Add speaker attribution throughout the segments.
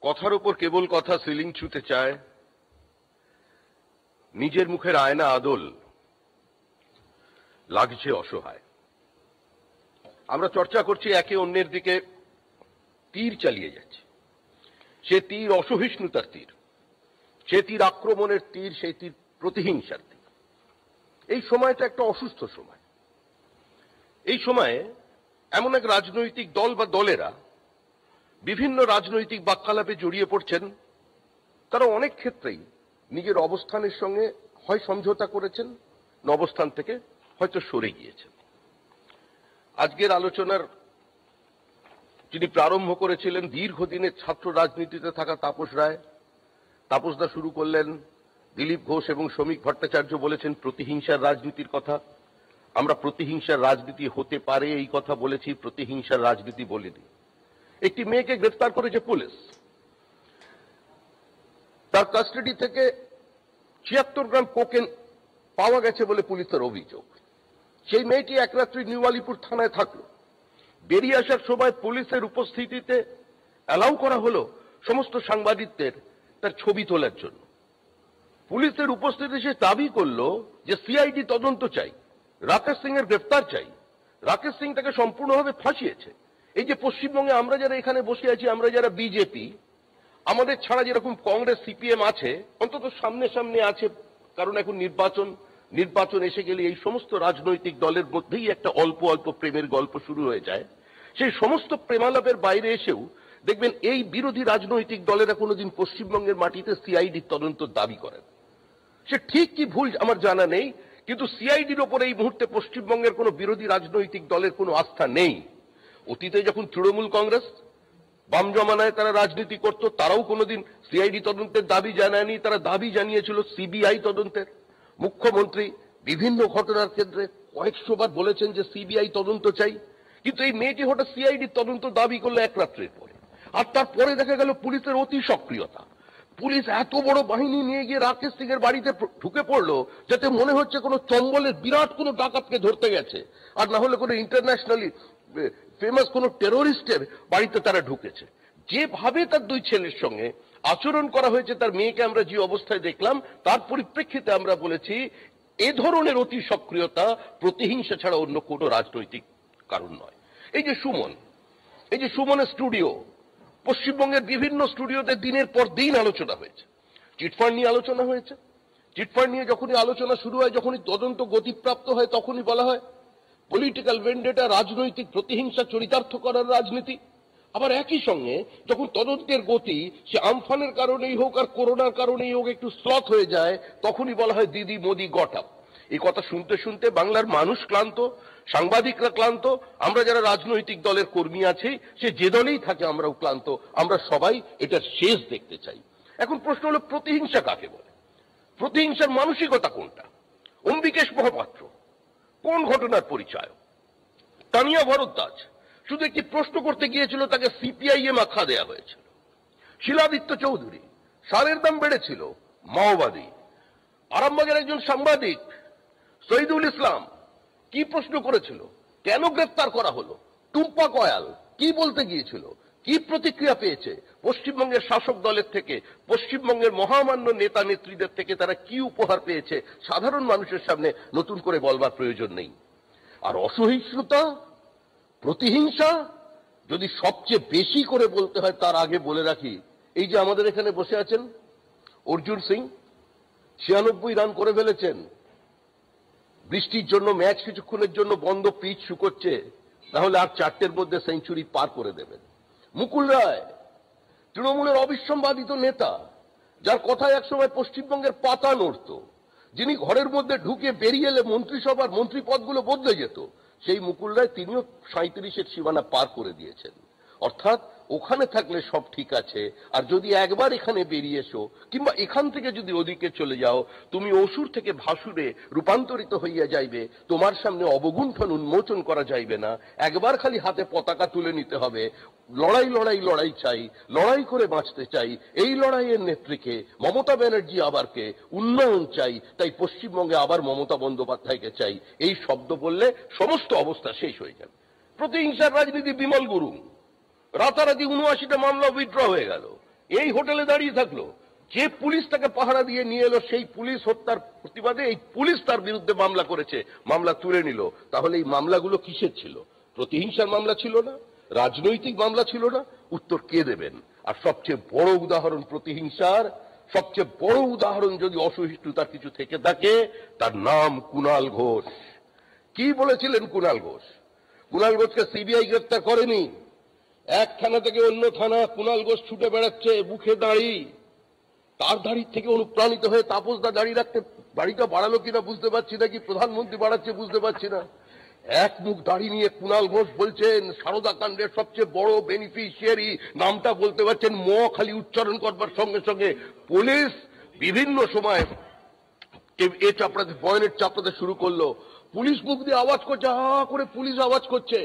Speaker 1: কথার উপর কেবল কথা সিলিং ছুঁতে চায়, নিজের মুখের আয়না আদল লাগছে অসহায়। আমরা চর্চা করছি, একে অন্যের দিকে তীর চালিয়ে যাচ্ছে। সে তীর অসহিষ্ণুতার তীর, সে তীর আক্রমণের তীর, সেই তীর প্রতিহিংসার তীর। এই সময়টা একটা অসুস্থ সময়। এই সময়ে এমন এক রাজনৈতিক দল বা দলেরা বিভিন্ন রাজনৈতিক বাক্যালাপে জড়িয়ে পড়ছেন। তারা অনেক ক্ষেত্রেই নিজের অবস্থানের সঙ্গে হয় সমঝোতা করেছেন, না অবস্থান থেকে হয়তো সরে গিয়েছেন। আজকের আলোচনার যিনি প্রারম্ভ করেছিলেন দীর্ঘদিনের ছাত্র রাজনীতিতে থাকা তাপস রায়, তাপসদা শুরু করলেন। দিলীপ ঘোষ এবং শ্রমিক ভট্টাচার্য বলেছেন প্রতিহিংসার রাজনীতির কথা। আমরা প্রতিহিংসার রাজনীতি হতে পারে এই কথা বলেছি, প্রতিহিংসার রাজনীতি বলিনি। একটি মেয়েকে গ্রেফতার করেছে পুলিশ। তার কাস্টাডি থেকে ৭৬ গ্রাম কোকেন পাওয়া গেছে বলে পুলিশের অভিযোগ। সেই মেয়েটি এক রাত্রি নিউ আলিপুর থানায় থাকলো। বেরিয়ে আসার সময় পুলিশের উপস্থিতিতে অ্যালাউ করা হলো সমস্ত সাংবাদিকদের তার ছবি তোলার জন্য। পুলিশের উপস্থিতি সে দাবি করলো যে সিআইডি তদন্ত চাই, রাকেশ সিং এর গ্রেফতার চাই। রাকেশ সিং তাকে সম্পূর্ণভাবে ফাঁসিয়েছে। এই যে পশ্চিমবঙ্গে আমরা যারা এখানে বসে আছি, আমরা যারা বিজেপি, আমাদের ছাড়া যেরকম কংগ্রেস সিপিএম আছে, অন্তত সামনে সামনে আছে, কারণ এখন নির্বাচন এসে গেলে এই সমস্ত রাজনৈতিক দলের মধ্যেই একটা অল্প অল্প প্রেমের গল্প শুরু হয়ে যায়। সেই সমস্ত প্রেমালাপের বাইরে এসেও দেখবেন এই বিরোধী রাজনৈতিক দলেরা কোনোদিন পশ্চিমবঙ্গের মাটিতে সিআইডির তদন্ত দাবি করেন। সে ঠিক কি ভুল আমার জানা নেই, কিন্তু সিআইডির ওপরে এই মুহূর্তে পশ্চিমবঙ্গের কোনো বিরোধী রাজনৈতিক দলের কোনো আস্থা নেই। অতীতে যখন তৃণমূল কংগ্রেস বাম জমানায় তারা রাজনীতি করত, তারাও কোনোদিন সিআইডি তদন্তের দাবি জানায়নি। তারা দাবি জানিয়েছিল সিবিআই তদন্তের। মুখ্যমন্ত্রী বিভিন্ন ঘটনার ক্ষেত্রে কয়েকশো বার বলেছেন যে সিবিআই তদন্ত চাই, কিন্তু এই মেয়েটি হঠাৎ সিআইডি তদন্ত দাবি করলো এক রাত্রের পরে। আর তারপরে দেখা গেল পুলিশের অতি সক্রিয়তা। পুলিশ এত বড় বাহিনী নিয়ে গিয়ে রাকেশ সিং এর বাড়িতে ঢুকে পড়লো, যাতে মনে হচ্ছে কোনো চম্বলের বিরাট কোনো ডাকাতকে ধরতে গেছে, আর না হলে কোনো ইন্টারন্যাশনালি ফেমাস কোনো টেরোরিস্টের বাড়িতে তারা ঢুকেছে। যেভাবে তার দুই ছেলের সঙ্গে আচরণ করা হয়েছে, তার মেয়েকে আমরা যে অবস্থায় দেখলাম, তার পরিপ্রেক্ষিতে আমরা বলেছি এ ধরনের অতি সক্রিয়তা প্রতিহিংসা ছাড়া অন্য কোনো রাজনৈতিক কারণ নয়। এই যে সুমনের স্টুডিও, পশ্চিমবঙ্গের বিভিন্ন স্টুডিওতে দিনের পর দিন আলোচনা হয়েছে। চিটফান্ড নিয়ে আলোচনা হয়েছে। চিটফান্ড নিয়ে যখনই আলোচনা শুরু হয়, যখনই তদন্ত গতিপ্রাপ্ত হয়, তখনই বলা হয় পলিটিক্যাল ভেন্ডেটা, রাজনৈতিক প্রতিহিংসা চরিতার্থ করার রাজনীতি। আবার একই সঙ্গে যখন তদন্তের গতি সে আমফানের কারণেই হোক আর করোনার কারণেই হোক একটু স্লথ হয়ে যায়, তখনই বলা হয় দিদি মোদি গট আপ। এই কথা শুনতে শুনতে বাংলার মানুষ ক্লান্ত, সাংবাদিকরা ক্লান্ত, আমরা যারা রাজনৈতিক দলের কর্মী আছি, সে যে দলেই থাকে আমরাও ক্লান্ত। আমরা সবাই এটার শেষ দেখতে চাই। এখন প্রশ্ন হলো প্রতিহিংসা কাকে বলে? প্রতিহিংসার মানসিকতা কোনটা? অম্বিকেশ মহাপাত্র কোন ঘটনার পরিচয়? তানিয়া ভরদ্বাজ শুধু একটি প্রশ্ন করতে গিয়েছিল, তাকে সিপিআইএম আখ্যা দেয়া হয়েছিল। শিলাদিত্য চৌধুরী, সারের দাম বেড়েছিল, মাওবাদী। আরামবাগের একজন সাংবাদিক শহীদুল ইসলাম কি প্রশ্ন করেছিল, কেন গ্রেফতার করা হলো? টুম্পা কয়াল কি বলতে গিয়েছিল, কি প্রতিক্রিয়া পেয়েছে? পশ্চিমবঙ্গের শাসক দলের থেকে, পশ্চিমবঙ্গের মহামান্য নেতা নেত্রীদের থেকে তারা কি উপহার পেয়েছে, সাধারণ মানুষের সামনে নতুন করে বলবার প্রয়োজন নেই। আর অসহিষ্ণুতা, প্রতিহিংসা যদি সবচেয়ে বেশি করে বলতে হয়, তার আগে বলে রাখি, এই যে আমাদের এখানে বসে আছেন অর্জুন সিং, ৯৬ রান করে ফেলেছেন। বৃষ্টির জন্য ম্যাচ কিছুক্ষণের জন্য বন্ধ, পিচ শুকোচ্ছে, তাহলে আর ৪টের মধ্যে সেঞ্চুরি পার করে দেবেন। মুকুল রায় তৃণমূলের অবিসম্বাদিত নেতা, যার কথায় একসময় পশ্চিমবঙ্গের পাতা নড়ত, যিনি ঘরের মধ্যে ঢুকে বেরিয়ে এলে মন্ত্রিসভার মন্ত্রী পদগুলো বদলে যেত, সেই মুকুল রায় তিনিও ৩৭-এর সীমানা পার করে দিয়েছেন। অর্থাৎ ওখানে থাকলে সব ঠিক আছে, আর যদি একবার এখানে বেরিয়ে এসো, কিংবা এখান থেকে যদি ওদিকে চলে যাও, তুমি অসুর থেকে ভাসুরে রূপান্তরিত হইয়া যাইবে, তোমার সামনে অবগুণ্ঠন উন্মোচন করা যাইবে না। একবার খালি হাতে পতাকা তুলে নিতে হবে, লড়াই লড়াই লড়াই চাই, লড়াই করে বাঁচতে চাই, এই লড়াইয়ের নেত্রীকে মমতা ব্যানার্জি আবারকে, উন্নয়ন চাই, তাই পশ্চিমবঙ্গে আবার মমতা বন্দ্যোপাধ্যায়কে চাই। এই শব্দ বললে সমস্ত অবস্থা শেষ হয়ে যাবে। প্রতিহিংসার রাজনীতি বিমল গুরুং, রাতারাতি ৭৯টা মামলা উইথড্র হয়ে গেল। এই হোটেলে দাঁড়িয়ে থাকলো, যে পুলিশ তাকে পাহারা দিয়ে নিয়ে এলো সেই পুলিশ হত্যার প্রতিবাদে এই পুলিশ তার বিরুদ্ধে মামলা করেছে, মামলা তুলে নিল। তাহলে এই মামলাগুলো কিসের ছিল? প্রতিহিংসার মামলা ছিল না, রাজনৈতিক মামলা ছিল না? উত্তর কে দেবেন? আর সবচেয়ে বড় উদাহরণ প্রতিহিংসার, সবচেয়ে বড় উদাহরণ যদি অসহিষ্ণুতার কিছু থেকে থাকে, তার নাম কুণাল ঘোষ। কি বলেছিলেন কুণাল ঘোষ? কুণাল ঘোষকে সিবিআই গ্রেফতার করেনি, এক থানা থেকে অন্য থানা কুণাল ঘোষ ছুটে বেড়াচ্ছে বুকে দাঁড়ি। তার দাড়ির থেকে অনুপ্রাণিত হয়ে তাপসদা দাঁড়িয়ে রাখতে দাড়িটা বাড়ালো কিনা বুঝতে পারছি না, কি প্রধানমন্ত্রী বাড়াচ্ছে বুঝতে পারছি না। এক মুখ দাড়ি নিয়ে কুণাল ঘোষ বলছেন সারদা কাণ্ডের সবচেয়ে বড় বেনিফিশিয়ারি, নামটা বলতে পারছেন, ম খালি উচ্চারণ করবার সঙ্গে সঙ্গে পুলিশ বিভিন্ন সময় এ চাপড়াতে পয়েন্ট চাপড়াতে শুরু করলো। পুলিশ মুখ দিয়ে আওয়াজ করছে, হা করে পুলিশ আওয়াজ করছে,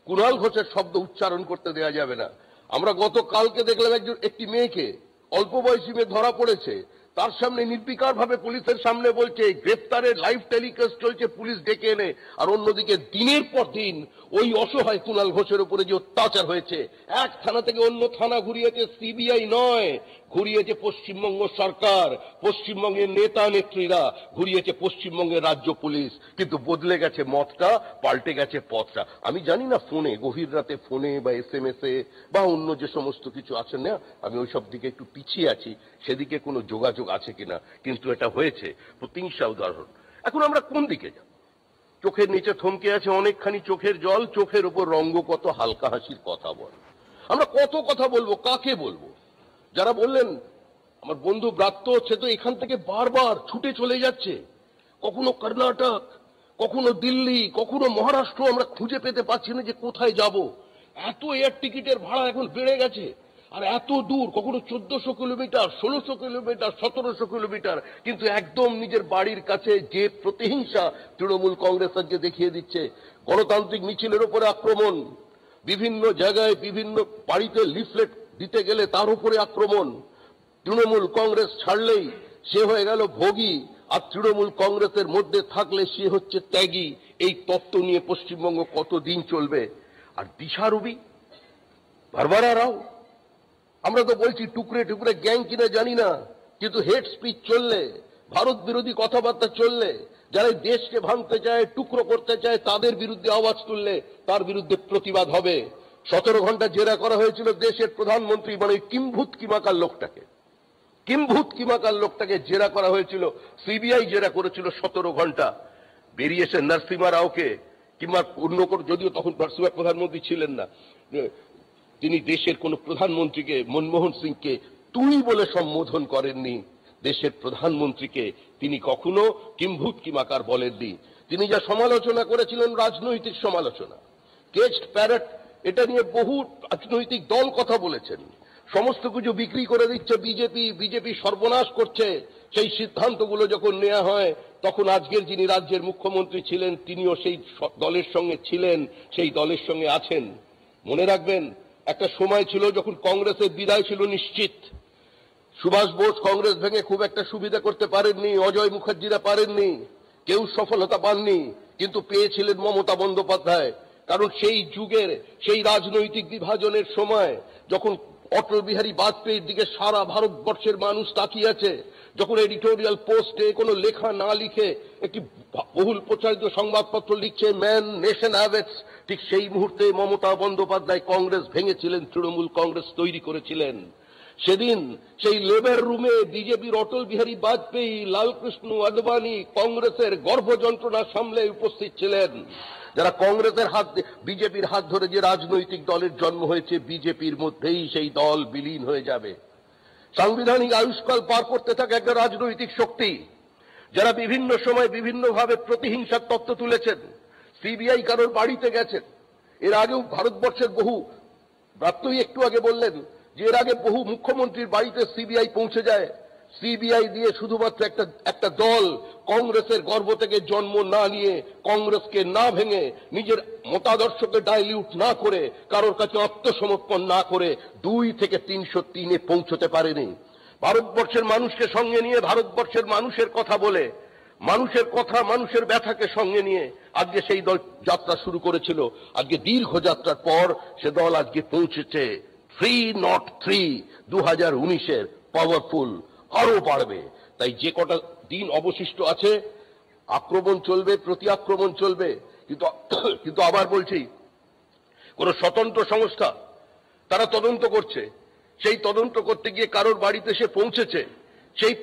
Speaker 1: কুণাল ঘোষের শব্দ উচ্চারণ করতে দেওয়া যাবে না। আমরা গতকালকে দেখলাম একটি মেয়েকে, অল্প বয়সী মেয়ে ধরা পড়েছে, তার সামনে নির্বিকার ভাবে পুলিশের সামনে বলছে গ্রেফতারের লাইভ টেলিকাস্ট চলছে, পুলিশ ডেকে এনে। আর অন্যদিকে দিনের পর দিন ওই অসহায় কুণাল ঘোষের উপরে যে অত্যাচার হয়েছে, এক থানা থেকে অন্য থানা ঘুরিয়েছে সিবিআই নয়, ঘুরিয়েছে পশ্চিমবঙ্গ সরকার, পশ্চিমবঙ্গের নেতা নেত্রীরা, ঘুরিয়েছে পশ্চিমবঙ্গের রাজ্য পুলিশ। কিন্তু বদলে গেছে মতটা, পাল্টে গেছে পথটা। আমি জানি না ফোনে, গভীর রাতে ফোনে বা SMS এ বা অন্য যে সমস্ত কিছু আছে না, আমি ওইসব দিকে একটু পিছিয়ে আছি, সেদিকে কোনো যোগাযোগ আছে কিনা, কিন্তু এটা হয়েছে প্রতিহিংসা উদাহরণ। এখন আমরা কোন দিকে যাব? চোখের নিচে থমকে আছে অনেকখানি চোখের জল, চোখের উপর রঙ্গ কত হালকা হাসির কথা বল। আমরা কত কথা বলবো, কাকে বলবো? যারা বললেন, আমার বন্ধু ব্রাত্য হচ্ছে তো এখান থেকে বারবার ছুটে চলে যাচ্ছে, কখনো কর্ণাটক, কখনো দিল্লি, কখনো মহারাষ্ট্র, আমরা খুঁজে পেতে পারছি না যে কোথায় যাব। এত এয়ার টিকিটের ভাড়া এখন বেড়ে গেছে, আর এত দূর, কখনো 1400 কিলোমিটার, 1600 কিলোমিটার, 1700 কিলোমিটার, কিন্তু একদম নিজের বাড়ির কাছে। যে প্রতিহিংসা তৃণমূল কংগ্রেস আজকে দেখিয়ে দিচ্ছে, গণতান্ত্রিক মিছিলের উপরে আক্রমণ, বিভিন্ন জায়গায় বিভিন্ন বাড়িতে লিফলেট দিতে গেলে তার উপরে আক্রমণ। তৃণমূল কংগ্রেস ছাড়লেই সে হয়ে গেল ভোগী, আর তৃণমূল কংগ্রেসের মধ্যে থাকলে সে হচ্ছে ত্যাগী। এই তত্ত্ব নিয়ে পশ্চিমবঙ্গ কতদিন চলবে? আর দিশা রবি, বারবারা রাও, আমরা তো বলছি টুকরে টুকরে গ্যাং কিনা জানি না, কিন্তু হেড স্পিচ চললে, ভারত বিরোধী কথাবার্তা চললে, যারা দেশকে ভাঙতে চায়, টুকরো করতে চায়, তাদের বিরুদ্ধে আওয়াজ তুললে তার বিরুদ্ধে প্রতিবাদ হবে। 17 ঘন্টা জেরা করা হয়েছিল দেশের প্রধানমন্ত্রী, মানে কিম্ভূত কিমাকার লোকটাকে, কিম্ভূত কিমাকার লোকটাকে জেরা করা হয়েছিল, সিবিআই জেরা করেছিল 17 ঘন্টা। বেরিয়েছে নরসিমা রাওকে, কিংবা অন্য কোনো, যদিও তখন নরসিমা প্রধানমন্ত্রী ছিলেন না, তিনি দেশের কোন প্রধানমন্ত্রীকে, মনমোহন সিংকে তুই বলে সম্বোধন করেননি। দেশের প্রধানমন্ত্রীকে তিনি কখনো কিম্ভূত কিমাকার বলেননি। তিনি যা সমালোচনা করেছিলেন, রাজনৈতিক সমালোচনা, কেজড প্যারেট, এটা নিয়ে বহু রাজনৈতিক দল কথা বলেছেন। সমস্ত কিছু বিক্রি করে দিচ্ছে বিজেপি, বিজেপি সর্বনাশ করছে। সেই সিদ্ধান্তগুলো যখন নেওয়া হয়, তখন আজকের যিনি রাজ্যের মুখ্যমন্ত্রী ছিলেন, তিনিও সেই দলের সঙ্গে ছিলেন, সেই দলের সঙ্গে আছেন। মনে রাখবেন, একটা সময় ছিল যখন কংগ্রেসের বিদায় ছিল নিশ্চিত। সুভাষ বোস কংগ্রেস ভেঙে খুব একটা সুবিধা করতে পারেননি, অজয় মুখার্জিরা পারেননি, কেউ সফলতা পাননি, কিন্তু পেয়েছিলেন মমতা বন্দ্যোপাধ্যায়। কারণ সেই যুগের, সেই রাজনৈতিক বিভাজনের সময়, যখন অটল বিহারী বাজপেয়ীর দিকে সারা ভারতবর্ষের মানুষ তাকিয়ে আছে, যখন এডিটোরিয়াল পোস্টে কোনো লেখা না লিখে একটি বহুল প্রচারিত সংবাদপত্র লিখছে ম্যান নেশন হ্যাভেটস, ঠিক সেই মুহূর্তে মমতা বন্দ্যোপাধ্যায় কংগ্রেস ভেঙেছিলেন, তৃণমূল কংগ্রেস তৈরি করেছিলেন। সেদিন সেই লেবার রুমে বিজেপির অটল বিহারী বাজপেয়ী, লালকৃষ্ণ আদবানি কংগ্রেসের গর্ভ যন্ত্রণা সামলে উপস্থিত ছিলেন। যারা কংগ্রেসের হাত, বিজেপির হাত ধরে যে রাজনৈতিক দলের জন্ম হয়েছে, বিজেপির মধ্যেই সেই দল বিলীন হয়ে যাবে। সাংবিধানিক আয়ুষ্কাল পার করতে থাকে একটা রাজনৈতিক শক্তি, যারা বিভিন্ন সময় বিভিন্নভাবে প্রতিহিংসার তত্ত্ব তুলেছেন। সিবিআই কারোর বাড়িতে গেছেন, এর আগেও ভারতবর্ষের বহু, ব্রাত্যই একটু আগে বললেন যে এর আগে বহু মুখ্যমন্ত্রীর বাড়িতে সিবিআই পৌঁছে যায়। সিবিআই দিয়ে শুধুমাত্র একটা দল কংগ্রেসের গর্ভ থেকে জন্ম না নিয়ে, কংগ্রেসকে না ভেঙে, নিজের মতাদর্শকে ডাইলিউট না করে, কারোর কাছে আত্মসমর্পণ না করে 2 থেকে 303-এ পৌঁছতে পারেনি। ভারতবর্ষের মানুষকে সঙ্গে নিয়ে, ভারতবর্ষের মানুষের কথা বলে, মানুষের কথা, মানুষের ব্যথাকে সঙ্গে নিয়ে আজকে সেই দল যাত্রা শুরু করেছিল। আজকে দীর্ঘ যাত্রার পর সে দল আজকে পৌঁছেছে 303 2019-এর পাওয়ারফুল আরো বাড়বে। তাই যে কটা দিন অবশিষ্ট আছে আক্রমণ চলবে, প্রতি আক্রমণ চলবে, কিন্তু আবার বলছি, কোন স্বতন্ত্র সংস্থা তারা তদন্ত করছে, সেই তদন্ত করতে গিয়ে কারোর বাড়িতে সে পৌঁছেছে, সেই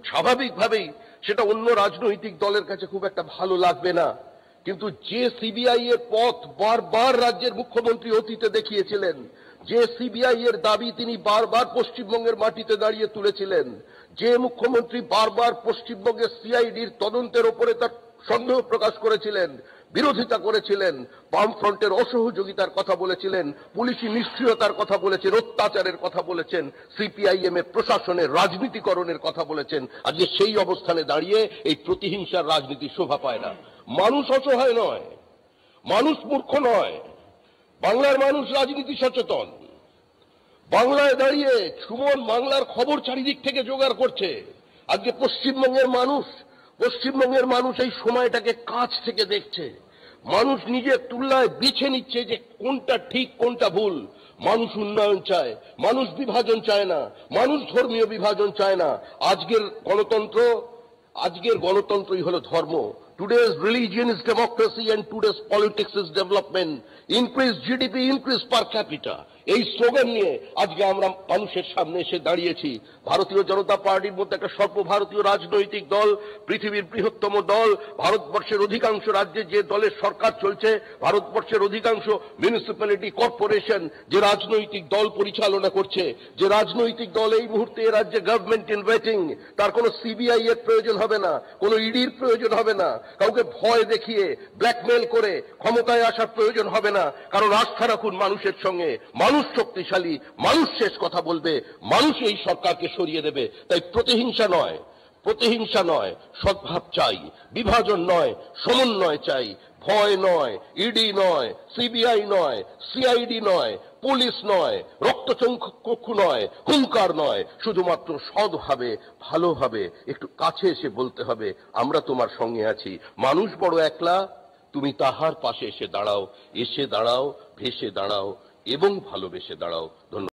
Speaker 1: স্বাভাবিকভাবেই সেটা অন্য রাজনৈতিক দলের কাছে খুব একটা ভালো লাগবে না। কিন্তু যে সিবিআই এর পথ বারবার রাজ্যের মুখ্যমন্ত্রী অতীতে দেখিয়েছিলেন, যে সিবিআই এর দাবি তিনি বারবার পশ্চিমবঙ্গের মাটিতে দাঁড়িয়ে তুলেছিলেন, যে মুখ্যমন্ত্রী বারবার পশ্চিমবঙ্গের সিআইডির তদন্তের উপরে তার সন্দেহ প্রকাশ করেছিলেন, বিরোধিতা করেছিলেন, বামফ্রন্টের অসহযোগিতার কথা বলেছিলেন, পুলিশি নিষ্ক্রিয়তার কথা বলেছেন, অত্যাচারের কথা বলেছেন, সিপিআইএম এর প্রশাসনের রাজনীতিকরণের কথা বলেছেন, আজকে সেই অবস্থানে দাঁড়িয়ে এই প্রতিহিংসার রাজনীতি শোভা পায় না। মানুষ অসহায় নয়, মানুষ মূর্খ নয়, বাংলার মানুষ রাজনীতি সচেতন। বাংলায় দাঁড়িয়ে সুমন বাংলার খবর চারিদিক থেকে জোগাড় করছে। আজকে পশ্চিমবঙ্গের মানুষ এই সময়টাকে কাছ থেকে দেখছে। মানুষ নিজের তুলনায় বেছে নিচ্ছে যে কোনটা ঠিক কোনটা ভুল। মানুষ উন্নয়ন চায়, মানুষ বিভাজন চায় না, মানুষ ধর্মীয় বিভাজন চায় না। আজকের গণতন্ত্রই হলো ধর্ম। Today's religion is democracy and today's politics is development. Increase GDP, increase per capita. এই স্লোগান নিয়ে আজকে আমরা মানুষের সামনে এসে দাঁড়িয়েছি। ভারতীয় জনতা পার্টির মধ্যে একটা সর্বভারতীয় রাজনৈতিক দল, পৃথিবীর বৃহত্তম দল, ভারতবর্ষের অধিকাংশ রাজ্যে যে দলের সরকার চলছে, ভারতবর্ষের অধিকাংশ মিউনিসিপ্যালিটি কর্পোরেশন যে রাজনৈতিক দল পরিচালনা করছে, যে রাজনৈতিক দল এই মুহূর্তে এ রাজ্যে গভর্নমেন্ট ইন ওয়েটিং, তার কোনো সিবিআই এর প্রয়োজন হবে না, কোনো ইডির প্রয়োজন হবে না, কাউকে ভয় দেখিয়ে ব্ল্যাকমেল করে ক্ষমতায় আসার প্রয়োজন হবে না। কারণ আস্থা রাখুন মানুষের সঙ্গে, মানুষ শক্তিশালী, মানুষ শেষ কথা বলবে, মানুষ এই সরকারকে সরিয়ে দেবে। তাই প্রতিহিংসা নয়, সদ্ভাব চাই, বিভাজন নয়, সমন্বয় চাই। ভয় নয়, ইডি নয়, সিবিআই নয়, সিআইডি নয়, পুলিশ নয়, রক্তচক্ষু নয়, হুঙ্কার নয়, শুধুমাত্র সৎভাবে ভালোভাবে একটু কাছে এসে বলতে হবে আমরা তোমার সঙ্গে আছি। মানুষ বড় একলা, তুমি তাহার পাশে এসে দাঁড়াও, ভেসে দাঁড়াও এবং ভালোবেসে দাঁড়াও। ধন্যবাদ।